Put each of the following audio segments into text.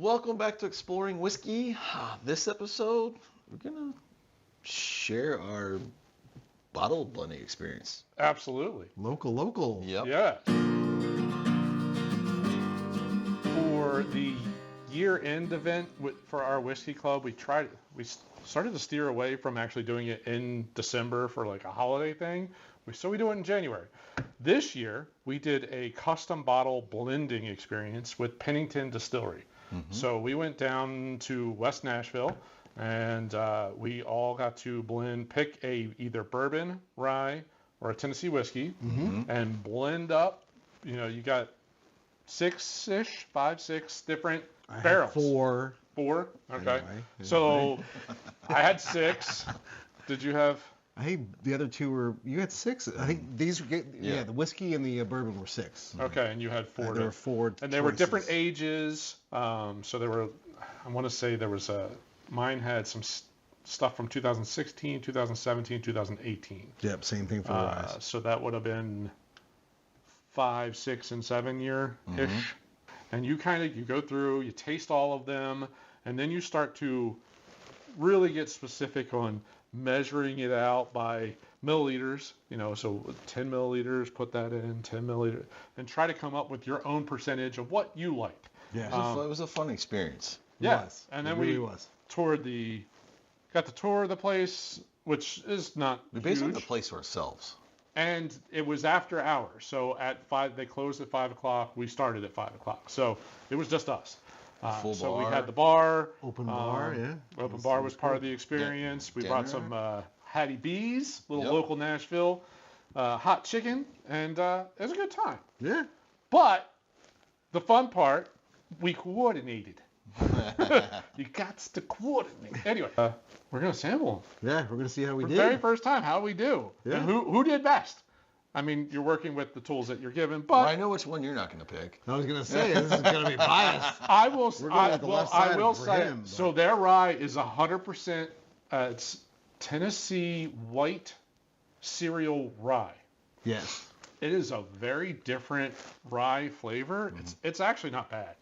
Welcome back to Exploring Whiskey. This episode, we're going to share our bottle blending experience. Absolutely. Local. Yep. Yeah. For the year-end event for our whiskey club, we started to steer away from actually doing it in December for like a holiday thing. So we do it in January. This year, we did a custom bottle blending experience with Pennington Distillery. Mm-hmm. So we went down to West Nashville, and we all got to pick either bourbon, rye, or a Tennessee whiskey, and blend up. You know, you got 6 different barrels. 4. 4? Okay. Anyway. So I had 6. Did you have? I think the other 2 were, you had 6. I think these were, the whiskey and the bourbon were 6. Okay, and you had 4. There were 4 and they were different ages. So there were, I want to say there was mine had some stuff from 2016, 2017, 2018. Yep, same thing for the rye. So that would have been 5, 6, and 7 year-ish. And you go through, you taste all of them, and then you start to really get specific on measuring it out by milliliters, so 10 milliliters, put that in 10 milliliters, and try to come up with your own percentage of what you like. Yeah, it was a fun experience. Yeah, and then we got to tour the place, which is not We basically huge. the place ourselves. And it was after hours, so at 5, they closed at 5 o'clock. We started at 5 o'clock, so it was just us. Full so bar. we had the bar. Open bar, yeah. Open bar was part of the experience. We brought some Hattie B's, local Nashville, hot chicken, and it was a good time. Yeah. But the fun part, we coordinated. You got to coordinate. Anyway, we're going to sample them. Yeah, we're going to see how we For did. the very first time, how we do. Yeah. And who did best? I mean, you're working with the tools that you're given, but Well, I know which one you're not going to pick. I was going to say, this is going to be biased. I will for say, him, so their rye is 100%, it's Tennessee white cereal rye. Yes. It is a very different rye flavor. It's actually not bad.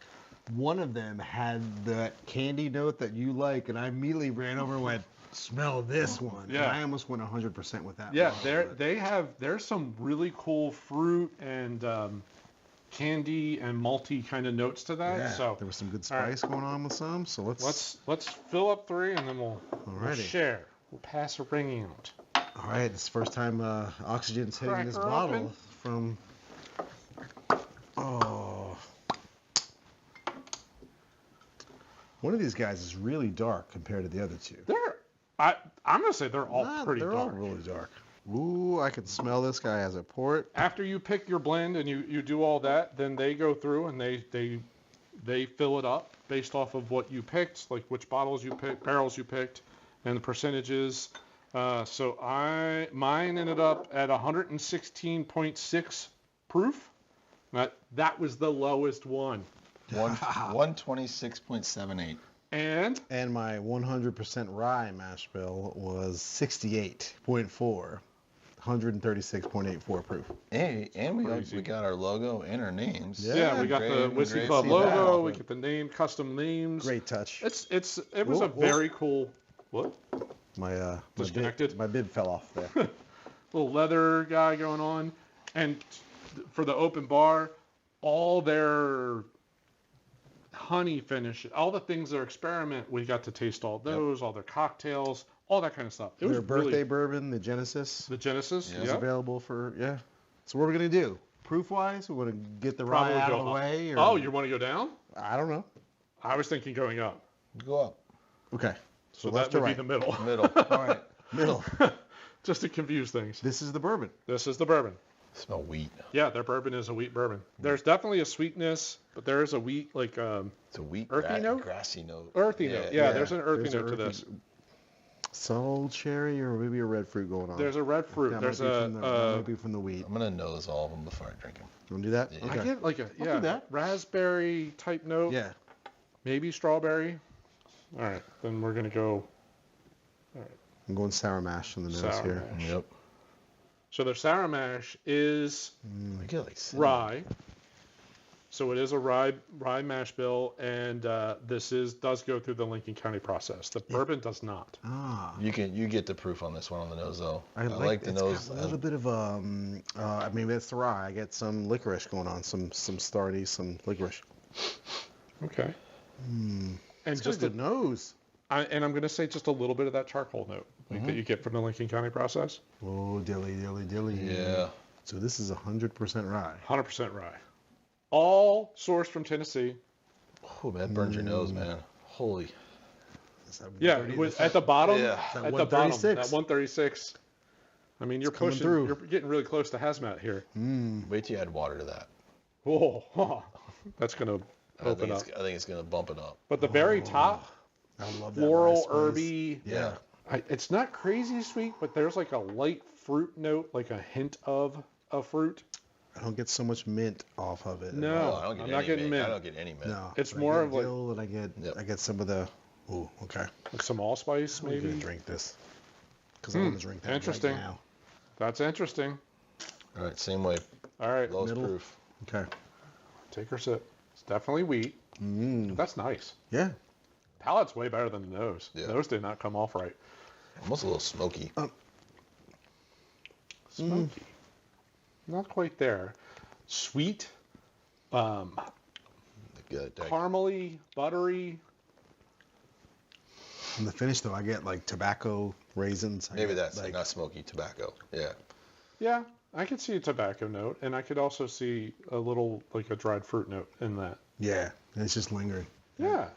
One of them had that candy note that you like, and I immediately ran over and went, smell this one. Yeah. And I almost went 100% with that. Yeah, one, there's some really cool fruit and candy and malty kind of notes to that. Yeah, So there was some good spice going on with some. So let's fill up 3 and then we'll share. We'll pass a ring out. All right, it's the first time oxygen's hitting Crack this her bottle open. from. Oh. One of these guys is really dark compared to the other 2. I'm gonna say they're all pretty they're dark. all really dark. Ooh, I can smell this guy as a port. After you pick your blend and you do all that, then they go through and they fill it up based off of what you picked, like which bottles you picked, barrels you picked, and the percentages. So mine ended up at 116.6 proof. That was the lowest one. 126.78. And my 100% rye mash bill was 68.4, 136.84 proof. Hey, and we got our logo and our names. Yeah, we got the Whiskey Club logo. We get the name, custom names. Great touch. It was a very cool. What? My disconnected. My bid fell off there. Little leather guy going on, and for the open bar, all their honey finish, all the things they're experiment, we got to taste all those, all their cocktails, all that kind of stuff. It was their birthday bourbon, the Genesis. The Genesis is available for So what are we gonna do? Proof wise, we want to get the rye out of the way. Or... Oh, you want to go down? I don't know. I was thinking going up. Go up. Okay. So that would be the middle. Middle. All right. Middle. Just to confuse things. This is the bourbon. This is the bourbon. Smell wheat. Yeah, their bourbon is a wheat bourbon. There's definitely a sweetness, but there is a wheat it's a wheat earthy note? grassy note. Earthy note. Yeah, there's an earthy note to this. Subtle cherry or maybe a red fruit going on. There's a red fruit. That There's might be from the wheat. I'm gonna nose all of them before I drink them. You want to do that? Yeah. Okay. I get like I'll do that. raspberry type note. Yeah. Maybe strawberry. All right, then we're gonna go. All right. I'm going sour mash on the nose Sour here. mash. Yep. So their sour mash is I get like rye, So it is a rye mash bill, and this does go through the Lincoln County process. The bourbon does not. Ah. You get the proof on this one on the nose though. I like like the it's nose. got a little bit of I mean, it's the rye. I get some licorice going on, some starty, some licorice. Okay. And And just a nose. And I'm going to say just a little bit of that charcoal note that you get from the Lincoln County process. Oh, dilly. Yeah. So this is 100% rye. 100% rye. All sourced from Tennessee. Oh, man, that burns your nose, man. Holy. Yeah, at the bottom. Yeah. At the bottom, that 136. I mean, you're pushing. through. You're getting really close to hazmat here. Wait till you add water to that. Whoa, that's going to open up. I think it's going to bump it up. But the very top, I love that floral, rye spice. herby. Yeah. It's not crazy sweet, but there's like a light fruit note, like a hint of a fruit. I don't get so much mint off of it. No, I don't get I'm not getting mint. I don't get any mint. No. It's but more I of get like dill and I get some of the. Ooh, okay. like some allspice, I'm gonna maybe. drink this because I want to drink that Interesting. right now. That's interesting. All right, same way. All right, Lowest Middle. proof. Okay. take her sip. It's definitely wheat. That's nice. Yeah. Palate's way better than the nose. Yeah. The nose did not come off right. Almost a little smoky. Smoky. Not quite there. Sweet. Caramely, buttery. In the finish, though, I get like tobacco, raisins. Maybe that's like, not smoky tobacco. Yeah. Yeah, I could see a tobacco note, and I could also see a little, like a dried fruit note in that. Yeah, and it's just lingering. Yeah.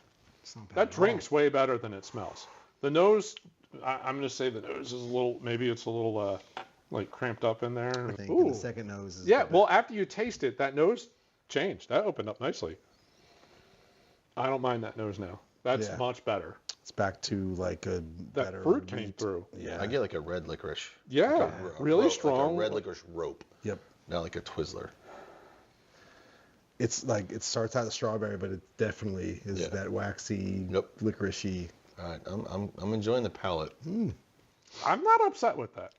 It's not bad That at all. drink's way better than it smells. The nose, I'm going to say the nose is a little, maybe it's a little, like cramped up in there. I think Ooh. the second nose is Yeah, better. well, after you taste it, that nose changed. That opened up nicely. I don't mind that nose now. That's Yeah. much better. It's back to like a That better fruit came wheat. through. Yeah. I get like a red licorice. Yeah, Like a really rope, strong. Like a red licorice rope. Yep. Not like a Twizzler. It's like it starts out as strawberry, but it definitely is that waxy, licoricey. All right, I'm enjoying the palate. I'm not upset with that.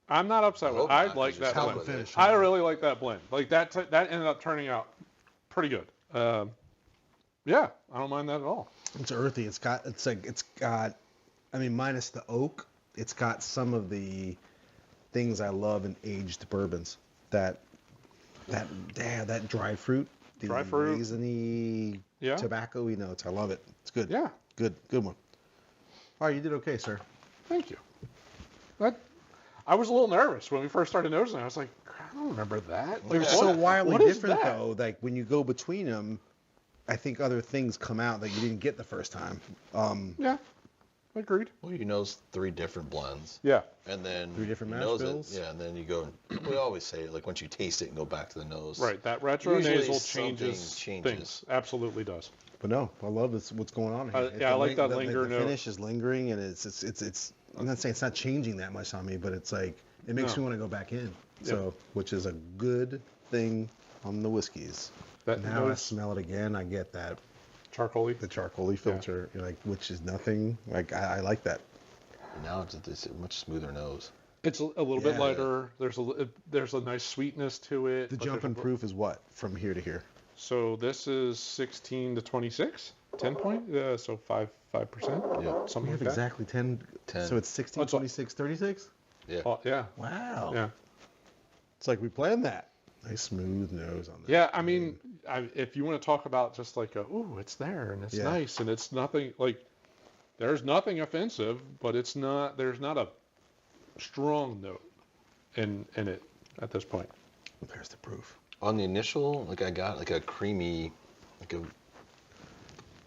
I'm not upset with it. I like that blend. finish. I really like that blend. Like that ended up turning out pretty good. Yeah, I don't mind that at all. It's earthy. It's got. I mean, minus the oak, it's got some of the things I love in aged bourbons. That dry fruit, the Dry fruit. raisiny, tobacco-y notes. I love it. It's good. Yeah. Good one. All right, you did okay, sir. Thank you. I was a little nervous when we first started noticing. I was like, I don't remember that. They're Like, so what- wildly what is different, that? though. Like when you go between them, I think other things come out that you didn't get the first time. Yeah, agreed. Well, you nose 3 different blends. Yeah. And then 3 different you mash nose bills? it. Yeah, and then you go. We always say like once you taste it and go back to the nose. Right, that retro Usually nasal something changes things. Absolutely does. But no, I love what's going on here. Yeah, I like that the linger the note. finish is lingering, and it's. I'm not saying it's not changing that much on me, but it's like it makes me want to go back in. So, which is a good thing on the whiskeys. That Now I nose- smell it again. I get that Charcoal-y. the charcoaly filter, like which is nothing. Like I like that. Now it's a much smoother nose. It's a little bit Yeah. lighter. There's a nice sweetness to it. The but jump in there's a- proof is what from here to here. So this is 16 to 26, 10 point. So 5%. Yeah. Something We like have that. exactly 10. 10. So it's 16, That's all- 26, 36. Yeah. Oh, yeah. Wow. Yeah. It's like we planned that. Nice smooth nose on that. Yeah, I mean, if you want to talk about just like it's there and it's nice and it's nothing like, there's nothing offensive, but there's not a strong note in it at this point. There's the proof. On the initial, like I got like a creamy, like a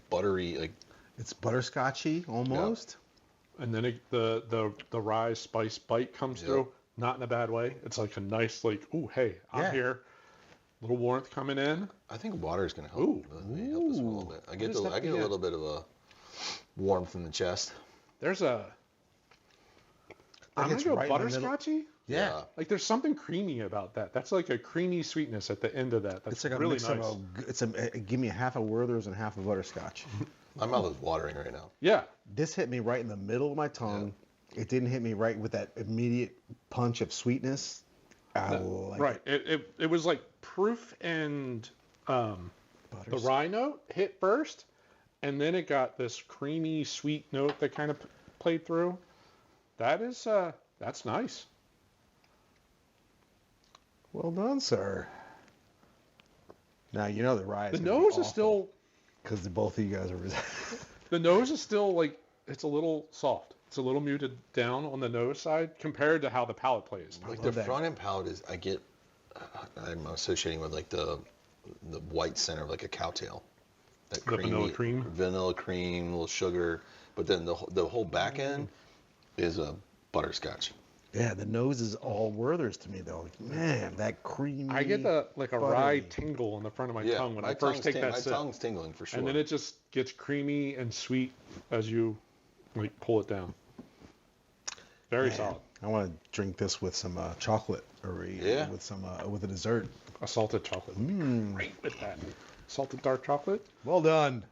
buttery, like It's butterscotchy almost. And then the rye spice bite comes through, not in a bad way. It's like a nice like, ooh, hey, I'm here. Little warmth coming in. I think water is going to help. Ooh. Help this one a little bit. I get a little bit of a warmth in the chest. There's a. I'm gonna it's go right in the middle. butterscotchy. Yeah. Like there's something creamy about that. That's like a creamy sweetness at the end of that. That's It's like a really mix nice. of give me a half of Werther's and half of butterscotch. My mouth is watering right now. Yeah. This hit me right in the middle of my tongue. It didn't hit me right with that immediate punch of sweetness. I like Right. it. It was like proof and the rye note hit first, and then it got this creamy, sweet note that kind of played through. That's nice. Well done, sir. Now you know the rye. The nose is still, because both of you guys are. the nose is still like, it's a little soft. It's a little muted down on the nose side compared to how the palate plays. Like the front end palate is, I'm associating with like the white center of like a cowtail. That The vanilla cream, a little sugar, but then the whole back end is a butterscotch. Yeah, the nose is all Werther's to me though. Like, man, that creamy. I get a rye tingle on the front of my tongue when I first take that sip. My tongue's tingling for sure. And then it just gets creamy and sweet as you like pull it down. Very solid. I want to drink this with some chocolate or with some with a dessert. A salted chocolate. Right with that. Salted dark chocolate. Well done.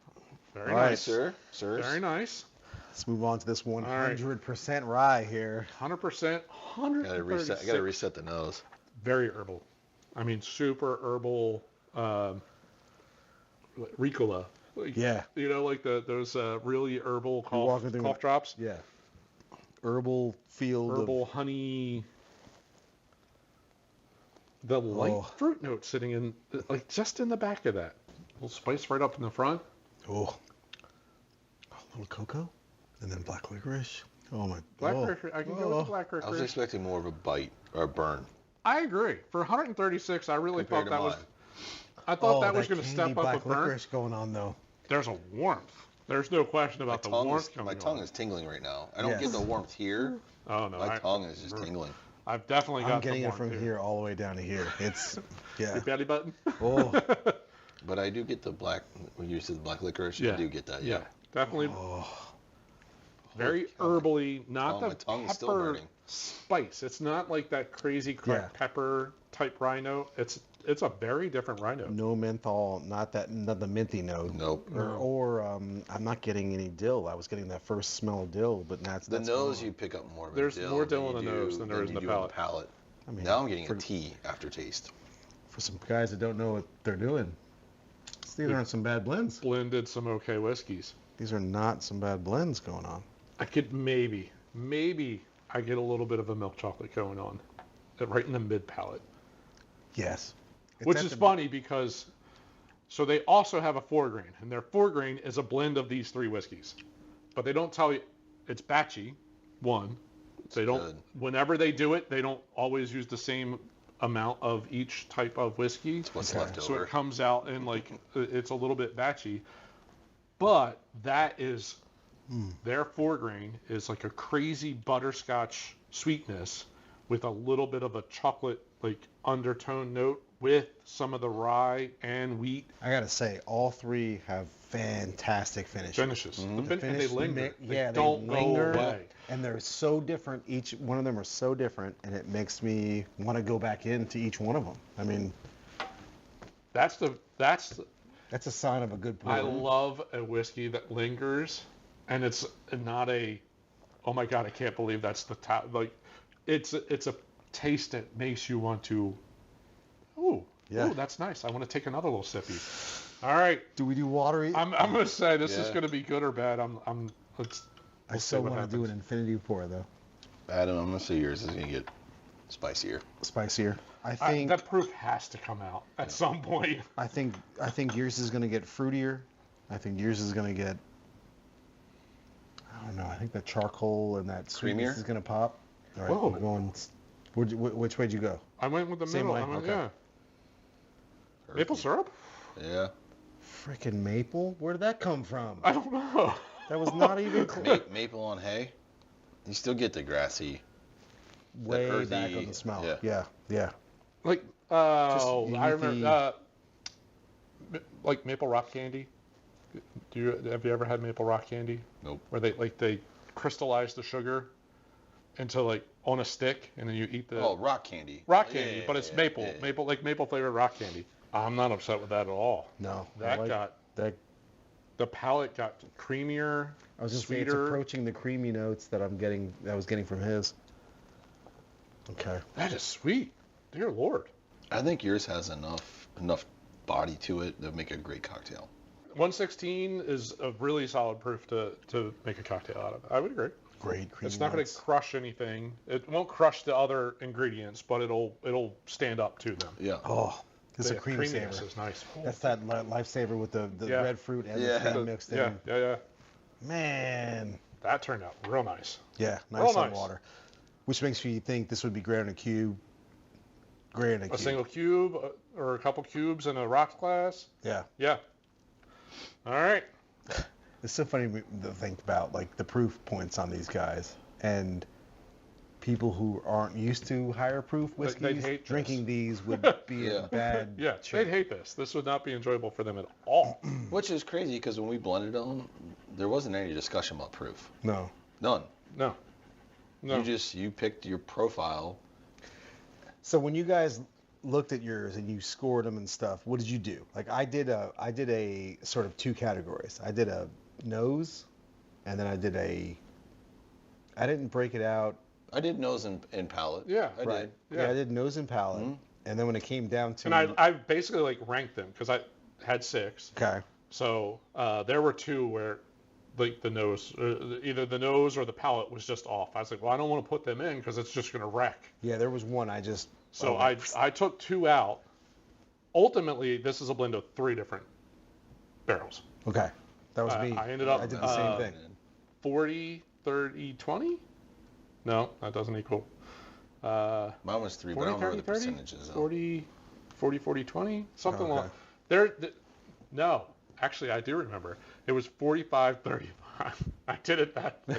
Very nice, sir. Very nice. Let's move on to this 100% rye here. 100%. I gotta reset the nose. Very herbal. I mean, super herbal. Ricola. Like, yeah. You know, like those really herbal cough drops. Yeah. Herbal field. Herbal honey. The light fruit note sitting in, like just in the back of that. A little spice right up in the front. Oh. A little cocoa. And then black licorice. Oh my. Black licorice. I can go with the black licorice. I was expecting more of a bite or a burn. I agree. For 136, I really Compared thought that to was. mine. I thought that was going to step up a black burn. licorice going on though. There's a warmth. There's no question about the warmth coming on. My tongue is tingling right now. I don't get the warmth here. Oh no. My tongue is just tingling. I've definitely got. I'm getting it from here all the way down to here. It's Your belly button. Oh. But I do get the black. When you said the black licorice, Yeah. I do get that. Yeah, definitely. Oh. Very herbally, not my the tongue is still pepper burning. spice. It's not like that crazy cracked pepper type rye note. It's a very different rye note. No menthol, not the minty note. Nope. Or I'm not getting any dill. I was getting that first smell of dill, but that's the nose. You pick up more of There's dill. more dill in the nose than there is in the palate. I mean, now I'm getting a tea aftertaste. For some guys that don't know what they're doing, these aren't some bad blends. Blended some okay whiskeys. These are not some bad blends going on. I could maybe I get a little bit of a milk chocolate going on, right in the mid palate. Yes. Which is funny because, so they also have a 4-grain, and their 4-grain is a blend of these 3 whiskeys, but they don't tell you it's batchy. One, they don't. Good. Whenever they do it, they don't always use the same amount of each type of whiskey. It's what's left So over. it comes out and like it's a little bit batchy, but that is their 4-grain is like a crazy butterscotch sweetness with a little bit of a chocolate like undertone note with some of the rye and wheat. I gotta say, all 3 have fantastic finishes. And they linger. They don't linger, go away. and they're so different. Each one of them are so different, and it makes me want to go back into each one of them. I mean, That's a sign of a good pour. I love a whiskey that lingers, and it's not a, oh my god, I can't believe that's the top. Like, it's a taste that makes you want to. Oh, that's nice. I want to take another little sippy. All right. Do we do watery? I'm gonna say this is gonna be good or bad. I still want to do an infinity pour though. Adam, I'm gonna say yours is gonna get spicier. Spicier. I think that proof has to come out at some point. I think yours is gonna get fruitier. I think yours is gonna get. I don't know. I think that charcoal and that sweetness is gonna pop. All right, Whoa. I'm going. Which way did you go? I went with the Same middle. way? I went, Okay. yeah. Maple syrup? Yeah. Freaking maple? Where did that come from? I don't know. That was not even Maple on hay. You still get the grassy. way earthy, back on the smell. yeah. Yeah. Like, I remember, like maple rock candy. Have you ever had maple rock candy? Nope. Where they crystallize the sugar into like on a stick, and then you eat the rock candy. rock candy, Yeah, but it's yeah, maple, yeah. maple flavored rock candy. I'm not upset with that at all. No. That the palate got creamier, I was just saying it's sweeter. approaching the creamy notes that I was getting from his. Okay. That is sweet. Dear Lord. I think yours has enough body to it that make a great cocktail. 116 is a really solid proof to make a cocktail out of. I would agree. Great creamy It's not going to crush anything. It won't crush the other ingredients, but it'll stand up to them. Yeah. Oh, this is a creamy creaminess saver. is nice. That's that lifesaver with the red fruit and the cream mixed in. Yeah. Man. That turned out real nice. Yeah, Real nice on nice. water. Which makes you think this would be grated in a cube. Grated in a A cube. single cube or a couple cubes in a rocks glass. Yeah. Yeah. All right. It's so funny to think about like the proof points on these guys and people who aren't used to higher proof They'd whiskeys hate drinking these would be Yeah. a bad Yeah, shape. they'd hate this. This would not be enjoyable for them at all. Which is crazy because when we blended them, there wasn't any discussion about proof. No. None. No. You picked your profile. So when you guys looked at yours and you scored them and stuff, what did you do? Like I did a sort of two categories. I did a nose, and then I didn't break it out. I did nose and palate. Yeah. I Right. did. Yeah, I did nose and palate, Mhm. and then when it came down to And I basically like ranked them because I had 6. okay, So there were 2 where like the nose, either the nose or the palate was just off. I was like, well, I don't want to put them in because it's just going to wreck. yeah, there was one I just So I took 2 out. Ultimately, this is a blend of 3 different barrels. okay. That was me. I ended up I did the same thing. 40, 30, 20? No, that doesn't equal. Mine was 3, but I 40, don't remember 30, the 30? percentages. 40, 20? Something Oh, okay. along. No, actually, I do remember. It was 45, 35. I did it that way.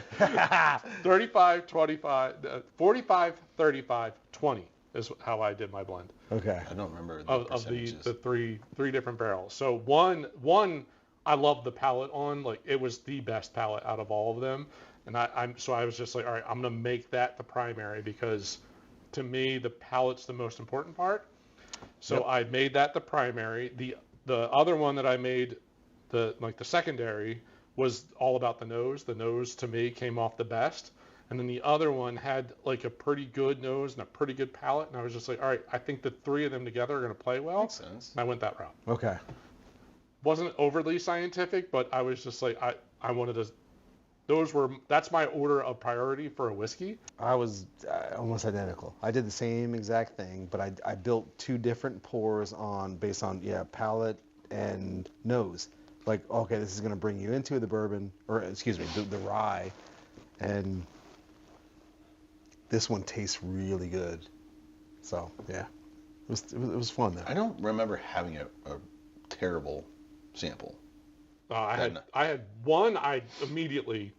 35, 25, 45, 35, 20 is how I did my blend Okay. I don't remember the of the percentages. three different barrels. So one I love the palate on, like it was the best palate out of all of them. And I was just like, all right, I'm gonna make that the primary because to me the palate's the most important part. So Yep. I made that the primary. The other one that I made the secondary was all about the nose. The nose to me came off the best. And then the other one had like a pretty good nose and a pretty good palate. And I was just like, all right, I think the 3 of them together are going to play well. Makes sense. And I went that route. Okay. Wasn't overly scientific, but I was just like, I wanted to, that's my order of priority for a whiskey. I was almost identical. I did the same exact thing, but I built 2 different pours based on palate and nose. Like, okay, this is going to bring you into the bourbon, or excuse me, the rye, and this one tastes really good. So yeah, it was fun though. I don't remember having a terrible sample. I had one. I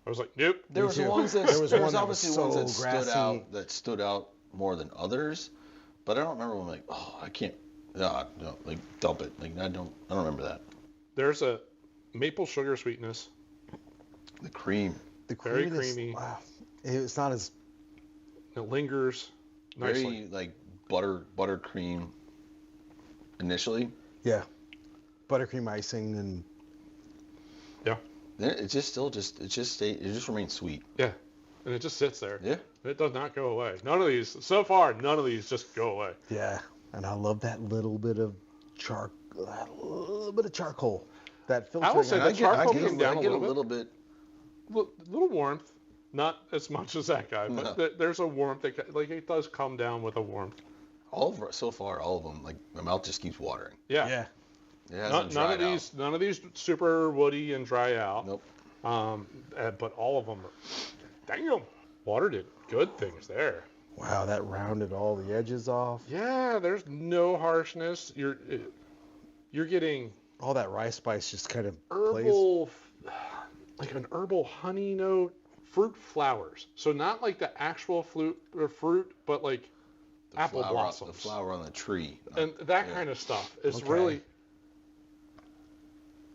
was like, nope. There was too. ones that There was one that was obviously so ones grassy. that stood out more than others, but I don't remember when like, oh, I can't. No, like dump it. Like I don't remember that. There's a maple sugar sweetness. The cream. The Very creaminess- creamy. Wow, it's not as It lingers nicely. Very like buttercream initially. buttercream icing and Yeah. Then it just remains sweet. Yeah. And it just sits there. Yeah. It does not go away. None of these just go away. yeah, and I love that little bit of charcoal. That filtering. I will say on the it. charcoal I came down a get little bit. Little warmth. Not as much as that guy, but No. there's a warmth that like it does come down with a warmth. So far, all of them, like my mouth just keeps watering. Yeah. Yeah. It hasn't None of dried these none of these super woody and dry out. Nope. But all of them are, damn, water did good things there. Wow, that rounded all the edges off. Yeah, there's no harshness. You're getting All that rice spice just kind of plays. herbal, like an herbal honey note, fruit flowers. So not like the actual fruit, but like apple blossoms. The flower on the tree. And that kind of stuff. It's Okay. really,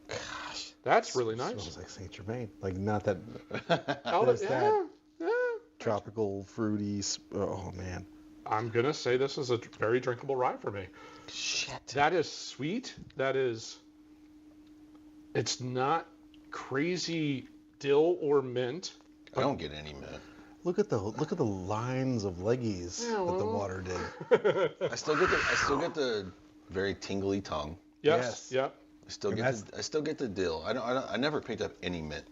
Gosh, that's really nice. smells like Saint Germain. Like not that Out There's yeah. tropical fruity. Oh man. I'm gonna say this is a very drinkable rye for me. Shit. That is sweet. It's not crazy dill or mint. I don't get any mint. Look at the lines of leggies Yeah, that the well. water did. I still get the very tingly tongue. Yes. Yep. I still get the dill. I never picked up any mint.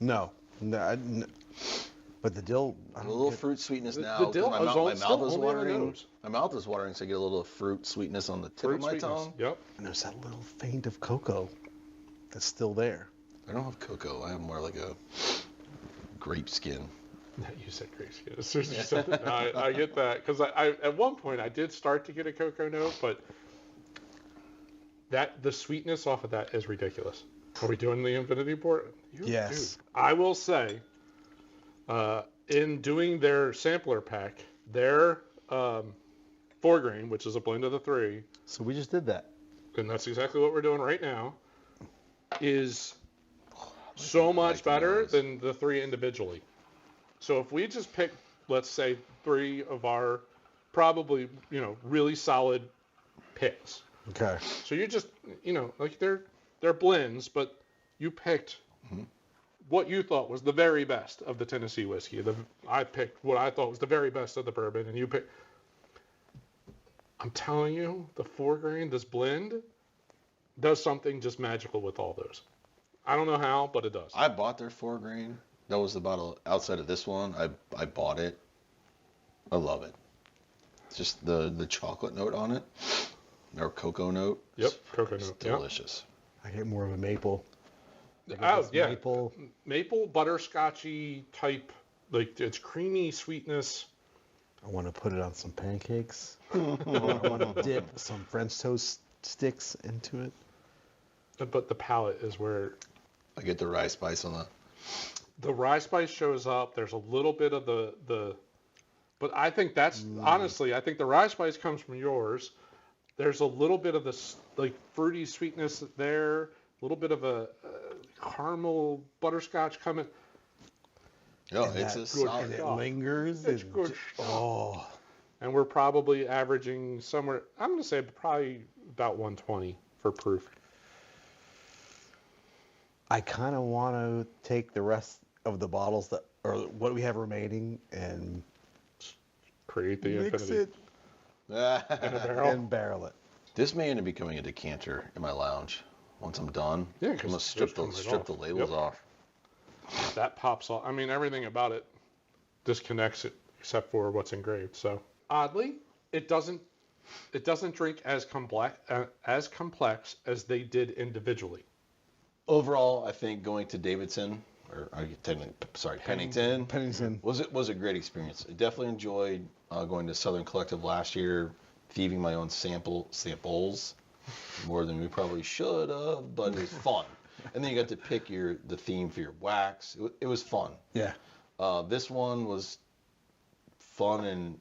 No. But the dill, A little fruit sweetness now. The dill, my mouth is watering. My mouth is watering, so I get a little fruit sweetness on the tip of my tongue. Yep. and there's that little faint of cocoa that's still there. I don't have cocoa. I have more like a grape skin. You said grape skin. As soon as you said that, no, I get that. Because I at one point I did start to get a cocoa note, but the sweetness off of that is ridiculous. Are we doing the Infinity Board? Yes. Dude, I will say, in doing their sampler pack, their 4-grain, which is a blend of the 3, So we just did that. and that's exactly what we're doing right now, is so much better than the 3 individually. So if we just pick, let's say, 3 of our probably, really solid picks. Okay. So you just, like they're blends, but you picked what you thought was the very best of the Tennessee whiskey. I picked what I thought was the very best of the bourbon, and you picked. I'm telling you, the 4-grain, this blend, does something just magical with all those. I don't know how, but it does. I bought their 4-grain. That was the bottle outside of this one. I bought it. I love it. It's just the chocolate note on it, or cocoa note. Yep, cocoa It's note. delicious. I get more of a maple. Oh, yeah. Maple. Butterscotchy type, like it's creamy sweetness. I want to put it on some pancakes. I want to dip some French toast sticks into it. But the palate is where I get the rye spice on that. the rye spice shows up. There's a little bit of the but I think that's honestly, I think the rye spice comes from yours. There's a little bit of this like fruity sweetness there, a little bit of a caramel butterscotch coming. No, And it's that a solid. And it lingers. It's and good j- stuff. Oh. And we're probably averaging somewhere, I'm going to say probably about 120 for proof. I kind of want to take the rest of the bottles or what we have remaining and Create the mix infinity it in a barrel. and barrel it. This may end up becoming a decanter in my lounge once I'm done. Yeah, I'm 'cause gonna strip those come the right off. labels Yep. off. That pops off. I mean, everything about it disconnects it except for what's engraved. So oddly, it doesn't drink as complex as they did individually. Overall, I think going to Davidson, Pennington, Pennington. was a great experience. I definitely enjoyed going to Southern Collective last year, thieving my own samples more than we probably should have, but it was fun. And then you got to pick the theme for your wax. It was fun. Yeah. This one was fun in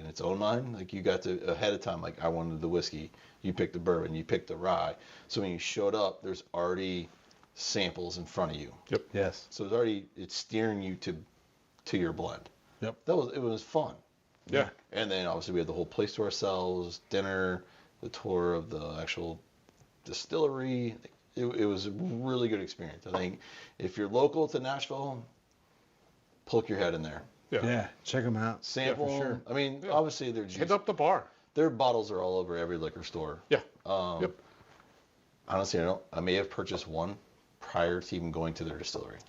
its own mind. Like you got to ahead of time, like I wanted the whiskey, you picked the bourbon, you picked the rye. So when you showed up, there's already samples in front of you. Yep. Yes. So it's steering you to your blend. Yep. It was fun. Yeah. And then obviously we had the whole place to ourselves, dinner, the tour of the actual distillery. It was a really good experience. I think if you're local to Nashville, poke your head in there. Yeah. Check them out. Sample. Yeah, for sure. I mean, Yeah. obviously Hit up the bar. their bottles are all over every liquor store. Yeah. Yep. Honestly, I may have purchased one prior to even going to their distillery.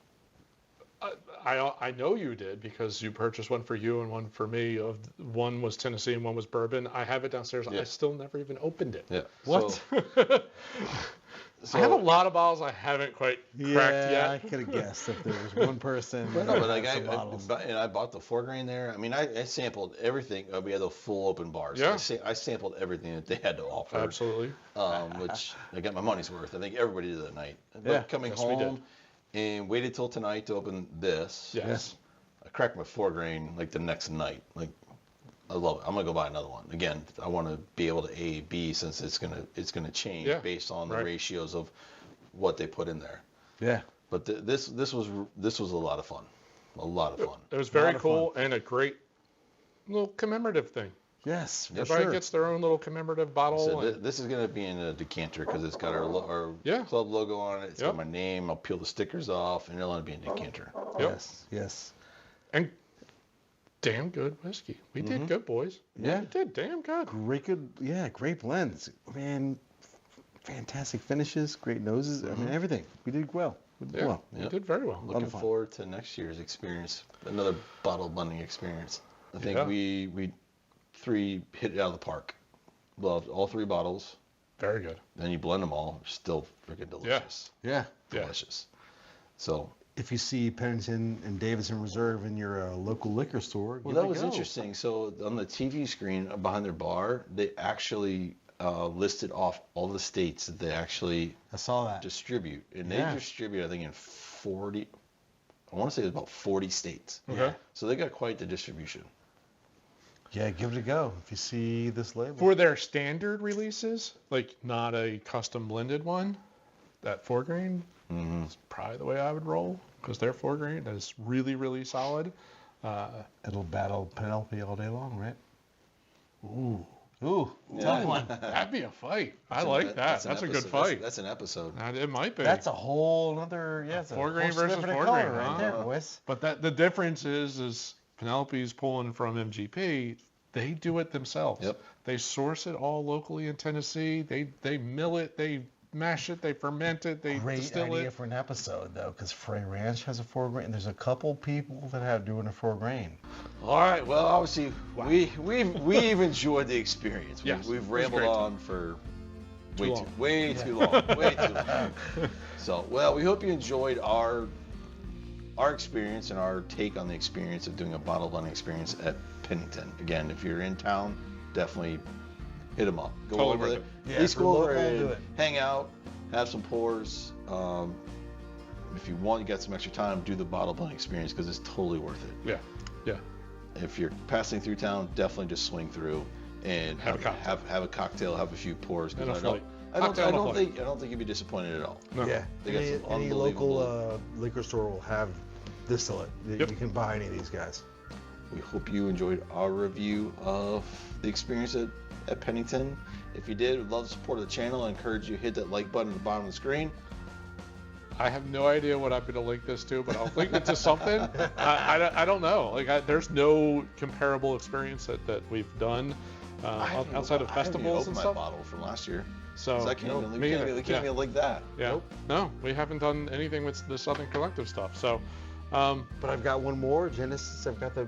I know you did because you purchased one for you and one for me. One was Tennessee and one was bourbon. I have it downstairs. Yeah. I still never even opened it. Yeah. What? So, I have a lot of bottles I haven't quite cracked Yeah, I yet. could have guessed if there was one person. But no, but like had some bottles. I bought the 4-grain there. I mean, I sampled everything. We had the full open bars. Yeah. I sampled everything that they had to offer. Absolutely. Which I got my money's worth. I think everybody did that night. But Yeah. coming Yes, we did. home and waited till tonight to open this. Yes. I cracked my 4-grain like the next night. Like, I love it. I'm gonna go buy another one. Again, I want to be able to A, B, since it's gonna change Yeah. based on the Right. ratios of what they put in there. Yeah. But this was a lot of fun. A lot of fun. It was A very lot of cool and a great little commemorative thing. Yes, for Everybody sure. gets their own little commemorative bottle. So and- this is gonna be in a decanter because it's got our Yeah. club logo on it. It's Yep. got my name. I'll peel the stickers off, and it'll be in a decanter. Yep. Yes. Yes. And damn good whiskey. We did good, boys. Yeah. We did damn good. Great blends. Man, fantastic finishes, great noses. I mean, everything. We did well. We did well. You did very well. Looking forward to next year's experience, another bottle blending experience. I think we three hit it out of the park. Loved all 3 bottles. Very good. Then you blend them all, still freaking delicious. Yeah. Delicious. So if you see Pennington and Davidson Reserve in your local liquor store, well, that was interesting. So on the TV screen behind their bar, they actually listed off all the states that they actually I saw that. distribute, and they distribute, I think, in 40. I want to say it's about 40 states. Okay. So they got quite the distribution. Yeah, give it a go if you see this label. For their standard releases, like not a custom blended one, that 4 grain is probably the way I would roll, because their 4 grain is really, really solid. It'll battle Penelope all day long, right? Ooh, Yeah. tough one. That'd be a fight. I like that. That's a good fight. That's an episode. It might be. That's a whole other, it's a 4 grain whole versus different 4 color grain, right huh? there, boys. But the difference is Penelope's pulling from MGP. They do it themselves. Yep. They source it all locally in Tennessee. They mill it. They mash it. They ferment it. They Great distill idea it. for an episode though, because Frey Ranch has a 4 grain. There's a couple people that have doing a 4 grain. All right. Well, obviously, we've enjoyed the experience. Yes, We've it was rambled great. on for way long. too long. Way too long. So, well, we hope you enjoyed our experience and our take on the experience of doing a bottle blending experience at Pennington. Again, if you're in town, definitely hit them up. Go Totally over worth there. it. Yeah, At least for go over local, and do it. hang out, have some pours. If you want, you got some extra time, do the bottle blending experience because it's totally worth it. Yeah. Yeah. If you're passing through town, definitely just swing through and Have a cocktail. have a cocktail, have a few pours. 'Cause And a I flight. don't Cocktail and a flight. think you'd be disappointed at all. No. Yeah, They got any, some any unbelievable- local liquor store will have distillate. Yep. You can buy any of these guys. We hope you enjoyed our review of the experience at Pennington. If you did, we'd love the support of the channel. I encourage you to hit that like button at the bottom of the screen. I have no idea what I'm going to link this to, but I'll link it to something. I don't know. Like, there's no comparable experience that we've done outside of festivals and I stuff. my bottle from last year. So I can't even, me can't either. even link that. Yeah. No, we haven't done anything with the Southern Collective stuff. So, But I've got one more Genesis. I've got the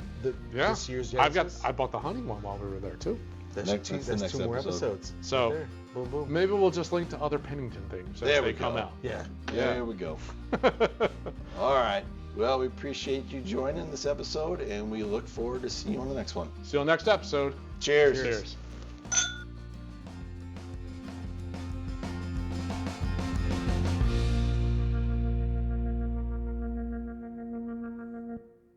this year's Genesis. I bought the honey one while we were there too. That's Next- two, that's the that's next 2 more episode. episodes. So- Right there. Boom, boom. Maybe we'll just link to other Pennington things as There they we come go. out. Yeah. There we go. All right. Well, we appreciate you joining this episode, and we look forward to seeing you on the next one. See you on the next episode. Cheers. Cheers.